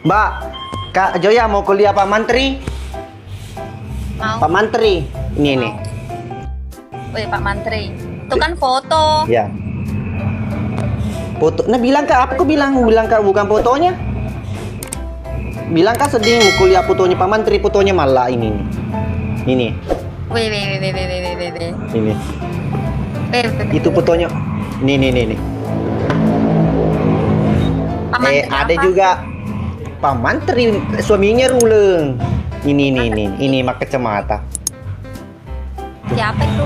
Mbak, Kak Joya mau kuliah Pak Mantri? Mau. Pak Mantri. Ini nih. Wih, Pak Mantri. Itu kan foto. Ya. Foto. Nah, bilang Kak, aku bilang Kak bukan fotonya. Bilang Kak sedih mau kuliah fotonya Pak Mantri, fotonya malah ini nih. Ini. Wih. Ini. Wih. Itu fotonya. Nih. Pak Mantri Ada apa? juga Pak Mantri, suaminya Ruleng. Ini mak kacamata. Siapa itu?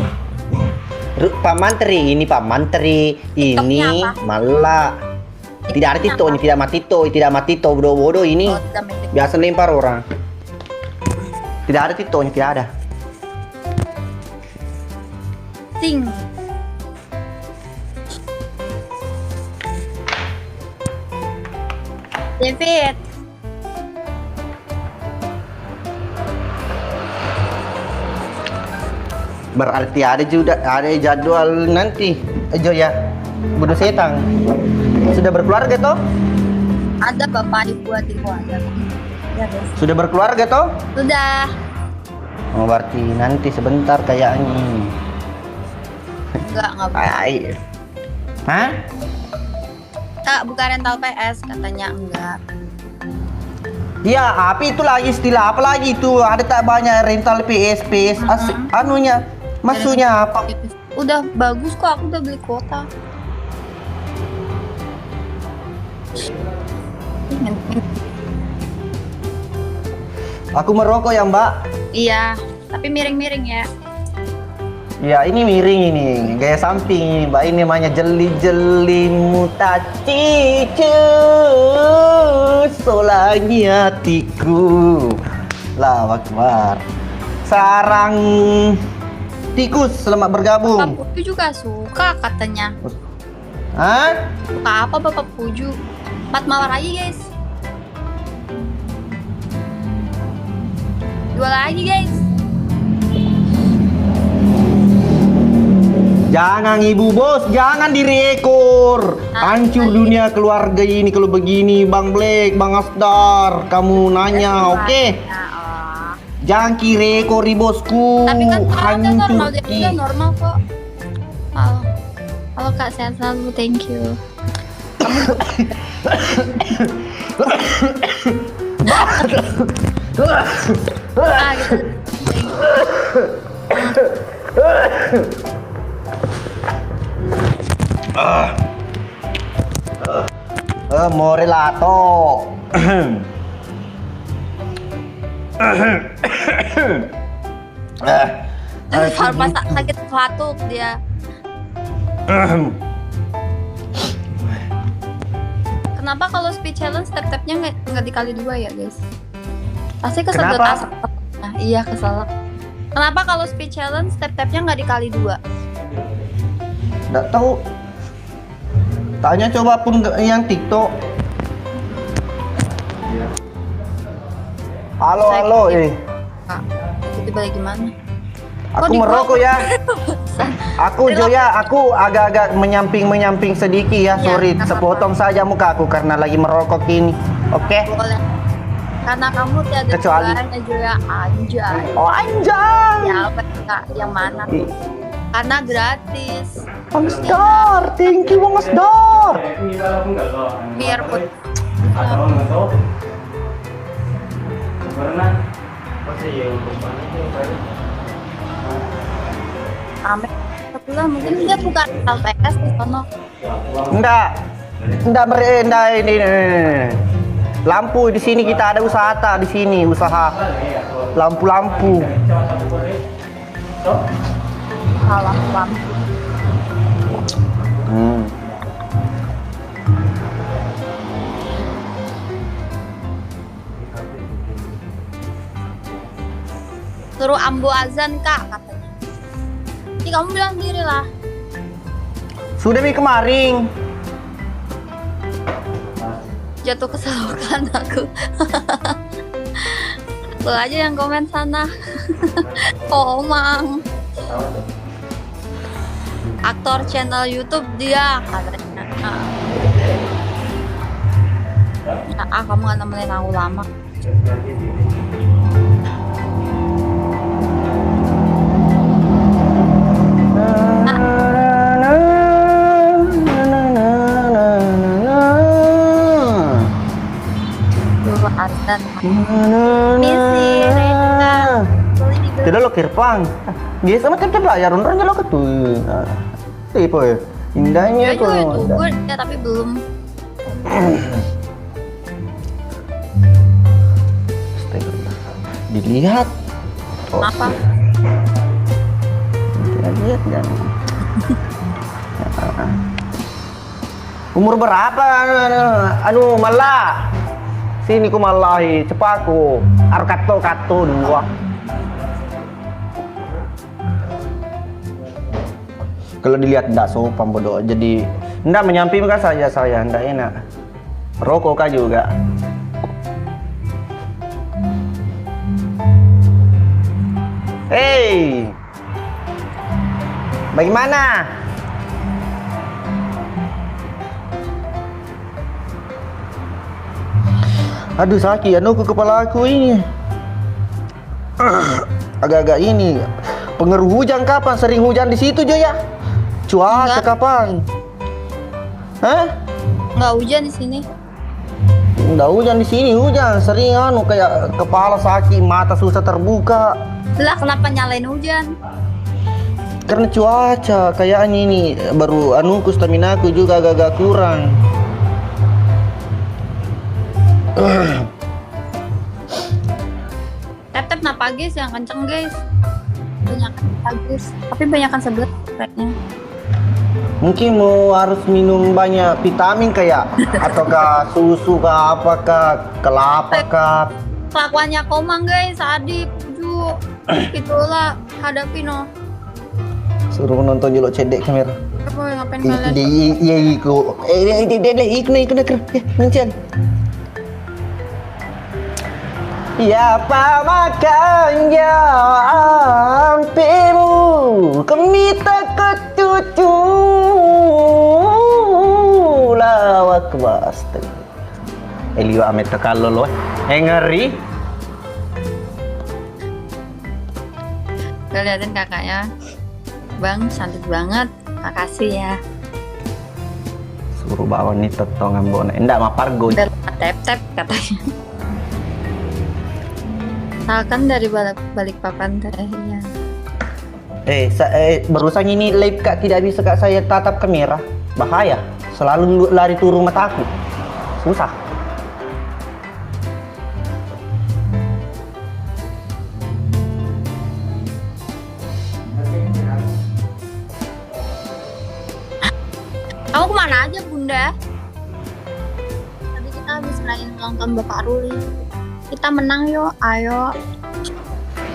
Pak Mantri, ini Pak Mantri, TikToknya ini apa? malah tidak ada Tito, ini tidak mati Tito, bodoh ini. Oh, tidak main TikTok. Biasa lempar orang. Tidak ada Tito, ini tidak ada. Sing. David. Berarti ada jadwal nanti. Ya, Budu Setang. Sudah berkeluarga toh? Ada bapak ibu adikku ada. Ya guys. Sudah berkeluarga toh? Sudah. Oh, berarti nanti sebentar kayaknya. Enggak. Ay. Hah? Kak, buka rental PS katanya enggak. Ya, apa itu lagi istilah apa lagi itu? Ada tak banyak rental PS anunya. Maksudnya apa? Udah bagus kok, aku udah beli kuota. Aku merokok ya, Mbak. Iya, tapi miring-miring ya. Ya, ini miring ini, gaya samping ini, Mbak. Ini namanya jeli-jeli mutaci solagi hatiku. Allahu Akbar. Sarang tikus selamat bergabung. Bapak Puju juga suka katanya. Hah? Suka apa Bapak Puju? 4 mawar aja guys. Dua lagi guys. Jangan ibu bos, jangan direkor. Hancur dunia keluarga ini kalau begini, Bang Black, Bang Asdar. Kamu nanya, oke? Oh. Jangan kirekor di bosku. Tapi kan udah normal, dia Ki. udah normal kok. Halo Kak, sehat selalu, thank you. Gitu. Morelato. Farma sakit batuk dia. Kenapa kalau speed challenge step-stepnya nggak dikali 2 ya guys? Pasti kesedot Kenapa? asap. Nah, iya keselak. Kenapa kalau speed challenge step-stepnya nggak dikali 2? Nggak tahu. Tanya coba pun yang TikTok. Halo, Kak, tiba-tiba gimana? Aku Kok merokok ya. Aku Relax. Joya, aku agak-agak menyamping sedikit ya. Iya, Sorry, nggak sepotong saja muka aku karena lagi merokok ini. Oke? Boleh. Karena kamu tiada Kecuali- dugaan juga anjay. Oh anjay. Ya apa Kak? Yang mana? Karena gratis. Bang Star, thank you Bang Star. Biar pun rame. Setelah mungkin dia bukan LPS di sono. Enggak ini. Lampu di sini kita ada usaha di sini usaha lampu-lampu. Salah. Suruh ambo azan Kak katanya. Ih, kamu bilang sendiri lah. Sudah mi kemarin. Jatuh keselokan aku. Lu aja yang komen sana. Oh, Mang. Aktor channel YouTube dia katanya. Kamu nggak nemenin aku lama. Dulu azan. Misi Reka. Boleh dibeli. Tidak lo kirpang. Biasa macam terbayar orang kalau ketu. Tipe indahnya Ya juga tuh. youtuber ya tapi belum. Astagfirullah. Dilihat. Apa? Lihat kan. Umur berapa? Anu malah. Sini ku malahi cepaku. Arkato kato dua. Kalau dilihat ndak sopan bodoh. Jadi ndak menyampingkan saja saya, ndak enak. Rokok kah juga. Hey. Bagaimana? Aduh sakit anu ke kepala aku ini. Agak-agak ini. Pengaruh hujan kapan? Sering hujan di situ Jo ya? Cuaca Enggak. kapan? Hah? Nggak hujan di sini. Enggak hujan di sini, hujan. Sering anu kayak kepala sakit, mata susah terbuka. Lah kenapa nyalain hujan? Karena cuaca kayaknya ini baru anuku stamina aku juga agak-agak kurang. Tap-tap napa guys yang kenceng guys. Banyakan bagus. Tapi banyakan sebelah kayaknya. Mungkin mau harus minum banyak vitamin kayak ataukah susu kah apakah kelapa kah. Kelakuannya Komang guys, Adip, Ju. Itulah hadapi no. Suruh nonton jelok cedek kamera. Apa yang ngapain kalian? Iya iku. Ikut nancian. Ya apa makannya ampimu kemita ketutu lawak basta. Elio amet kalau lo ngeri. Gak liatin kakaknya. Bang, cantik banget. Makasih ya. Suruh bawa nih tetongan bona. Enggak mapargo. Udah tap-tap katanya. Salkan dari balik papan teh ya. Barusan ini live kak tidak bisa kak saya tatap kamera. Bahaya. Selalu lari turun mataku. Susah. Kamu kemana aja bunda? Tadi kita habis main ulang tahun Bapak Ruli. Kita menang yuk, ayo.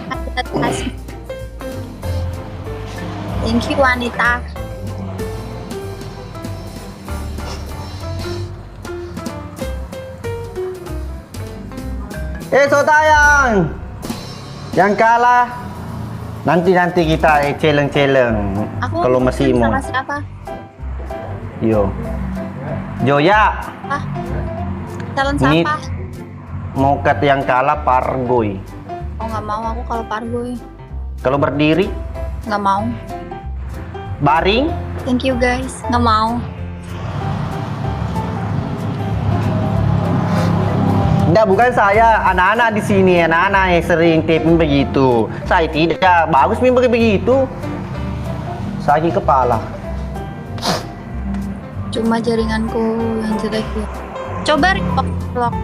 Kita kasih. Thank you wanita. So tayang. Yang kalah nanti kita challenge. Aku Kalau masih mau. sama siapa? Yo. Joya. Ah, calon Ini- siapa? Mau kat yang kalah Pargoy. Oh nggak mau aku kalau Pargoy. Kalau berdiri Nggak mau. baring. Thank you guys. Nggak mau. Enggak, bukan saya, anak-anak di sini, anak-anak yang sering taping begitu. Saya tidak, bagus memang begitu. Sakit kepala. Cuma jaringanku yang jelek ya. Coba vlog.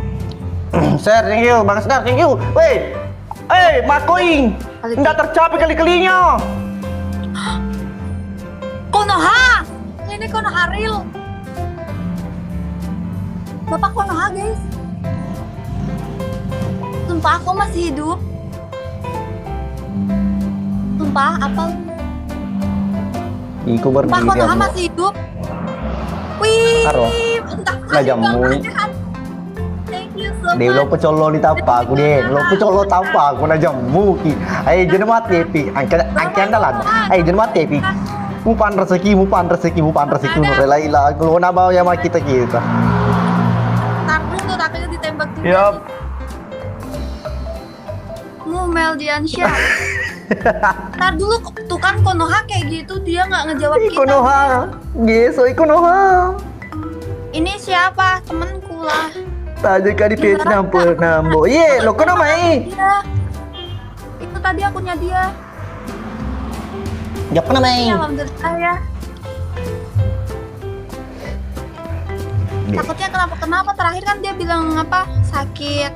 Share, thank you, Bang Sedar, thank you. Weh, Makoing, enggak tercapai kali-kalinya. Konoha! Ini Konoha real. Bapak Konoha guys. Sumpah aku masih hidup. Sumpah apa? Iku Sumpah berdiri. Konoha masih hidup. Wih, Aro. entah Lah jamu. Thank you so Dia lo much. pecolo di tapak aku deh, lo pecolo tapak aku na jamu ki. Ayo jangan mati pi, angkat andalan. Ayo jangan mati pi. Mupan rezeki, relai lah. Kalau nak bawa yang kita. Tar dulu takutnya Yup. Mumel Diansyah. Ntar dulu tuh kan Konoha kayak gitu, dia nggak ngejawab kita. Konoha. Geso Konoha. Ini siapa? Temenku lah. Tadi kan di page nambo. Ye, lo kono mai. Dia. Itu tadi akunnya dia. Ya pernah mai. Ya, alhamdulillah ya. Takutnya kenapa terakhir kan dia bilang apa? Sakit.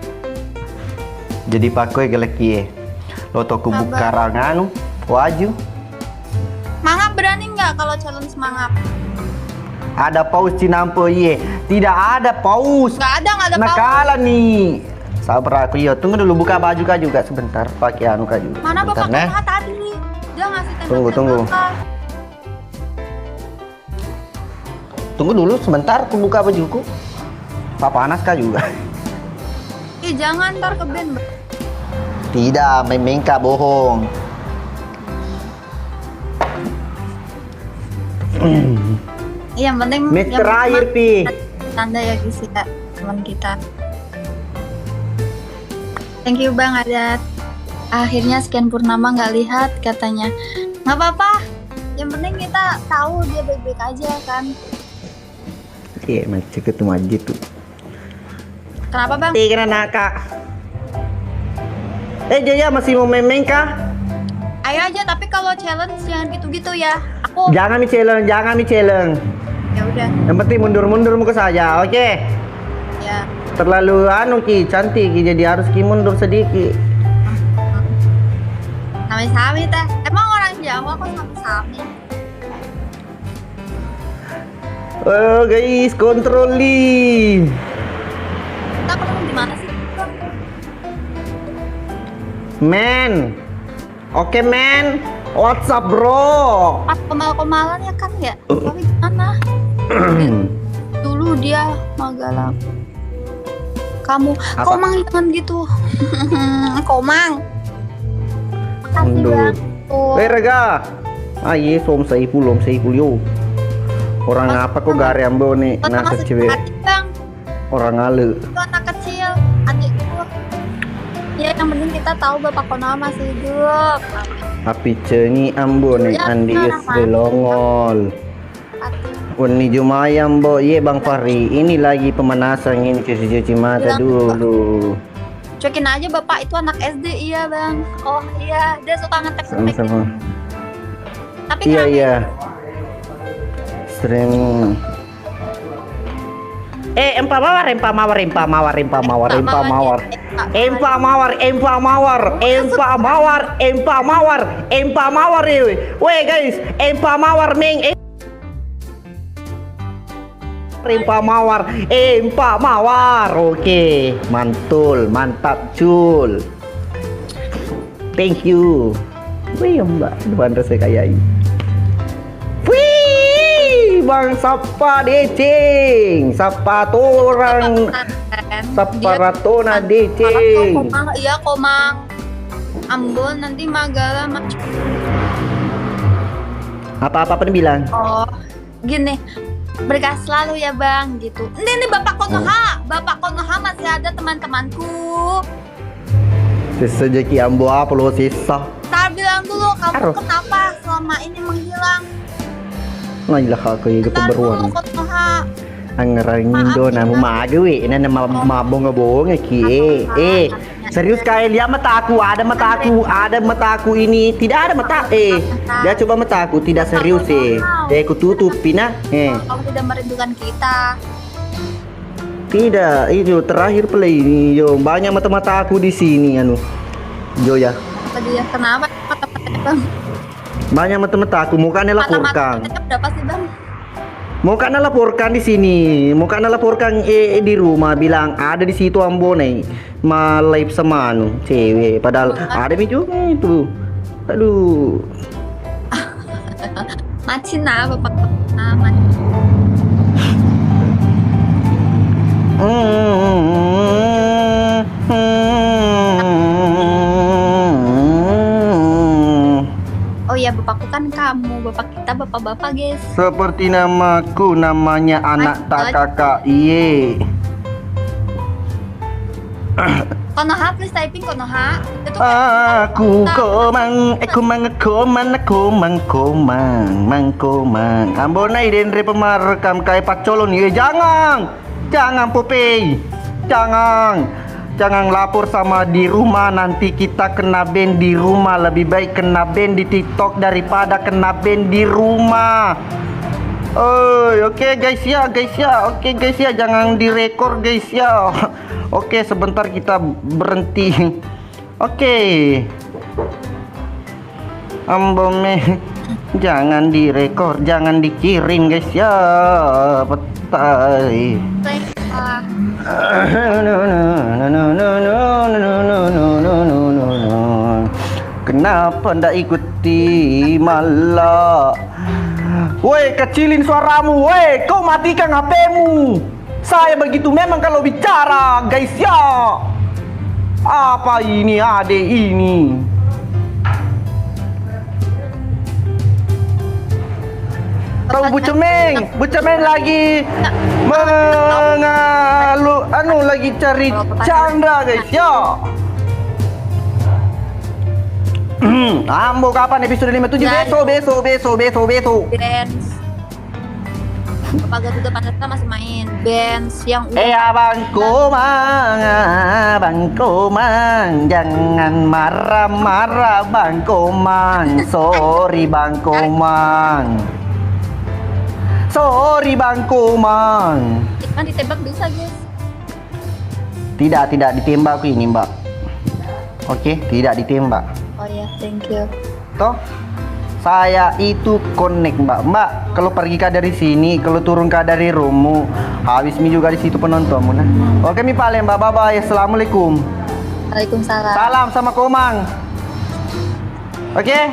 Jadi pakai geleki. Lo toko Sabar. buka ranganu. Waju. Mangap berani nggak kalau challenge mangap? Ada paus cinampo ye. Tidak ada paus. Nggak ada paus. Nakala nih. Sabar aku yo. Tunggu dulu buka baju kak juga sebentar. Pakai anu kak juga. Mana Bentar, bapak nah. Konoha tadi? Dia ngasih Tunggu. Tunggu dulu sebentar. Aku buka bajuku. Panas kak juga. Ih jangan ntar ke band. Tidak, memang kak bohong. Yang penting Match yang terakhir penting pi. tanda ya guys ya teman kita. Thank you Bang Adat. Akhirnya sekian purnama nggak lihat katanya. Nggak apa-apa. Yang penting kita tahu dia baik-baik aja kan. Iya, macam ketemu aja tuh. Kenapa Bang? Tiga nakak. Jaya masih mau main kah? Ayo aja tapi kalau challenge jangan gitu-gitu ya. Aku Jangan mi challenge. ya udah Yang penting mundur muka saja, oke? ya. Terlalu anu ki, cantik ki, jadi harus ki mundur sedikit. Sami-sami teh. Emang orang Jawa kok sami-sami? Oh guys, kontrol nih. Kita ketemu di mana sih? Bang? Man. Oke man. What's up bro? Pas kemal-kemalan ya kan ya? Tapi gimana? Dulu dia Magalang. Kamu, Apa? Komang jangan gitu. Komang. Makasih Mundur. Bang. Tuh. Rega. Aye, som saipul yo. Orang Mas- apa kok gare ambo nih? Kau Nah termasuk cewek. adik, Bang. Orang ngale. Itu anak kecil, adikku. Ya yang penting kita tahu Bapak Konoha masih hidup. Api ceni ambo nih Ya, andi benar, selongol. Wani Jumayam bo, ye Bang Fahri, ini lagi pemanasan ini cuci mata Bilang, dulu. Cuekin aja Bapak itu anak SD, iya Bang. Oh iya, dia suka ngetek Sama-sama. Tapi Iya ngeramein. iya. Sering. Empa mawar. Weh guys, empa mawar meng. Empa mawar. Oke, mantul, mantap, cul. Thank you. Wih, Mbak, depan rasa kayak ini. Wih, Bang Sapa Decing, Sapa Torang, Sapa Ratona Decing. Komang, iya Komang. Ambon nanti Magalang. Apa-apa pun bilang. Oh, gini. Berkah selalu ya Bang gitu. Ini Bapak Konoha. Bapak Konoha masih ada teman-temanku. Sejaki ambo apa lo sisa? Tar bilang dulu kamu Aduh. kenapa selama ini menghilang? Nah, ilah aku juga Tar dulu keberuan. Konoha. Angerangin do na mumagawi na mabong-abong ki. Serius kaya lihat mataku, ada mataku ini, tidak ada mata. Dia coba mataku tidak serius aku tutupin nah. Kamu tidak merindukan kita. Tidak, itu terakhir play ini yo banyak mata-mata aku di sini anu. Jo ya. Tadi ya kenapa mata-matanya Bang? Banyak mata-mata aku mau kan laporkan. Mata-matanya berapa sih Bang? Mau kan laporkan di sini, mau kan laporkan di rumah bilang ada di situ Ambone live sama anu cewek padahal ada juga itu. Aduh. Macin lah Bapak Konoha. Macin. Oh iya bapakku kan kamu, bapak kita bapak-bapak guys. Seperti namaku, namanya anak tak kakak. Iye. Konoha, please typing Konoha. Itu Aku komang. Ambon ay den re pemarekam kay pacolon ye jangan Popey. Jangan lapor sama di rumah, nanti kita kena ban di rumah. Lebih baik kena ban di TikTok daripada kena ban di rumah. Oke guys ya, oke guys ya, jangan direkor guys ya. Oke, sebentar kita berhenti. Oke. Ambome, jangan direkor, jangan dikirim guys ya. Petai. Kenapa ndak ikuti malah? Woi, kecilin suaramu, woi, kau matikan HP-mu. Saya begitu memang kalau bicara, guys ya. Apa ini adek ini? Tahu Bucemeng lagi lagi cari Chandra guys ya. Ambo kapan episode 57? Besok. Dance. Bapak Garuda Pancasila masih main dance yang Abang Komang, jangan marah-marah Bang Komang. Sorry Bang Komang. Kan ditembak bisa guys. Tidak ditembak aku ini Mbak. Oke, tidak ditembak. Oh ya, thank you. Toh saya itu connect Mbak. Kalau pergi dari sini, kalau turun dari Romo, habis mi juga di situ penontonmu nah. Oke mi paling Mbak, bye bye. Assalamualaikum. Waalaikumsalam. Salam sama Komang. Oke.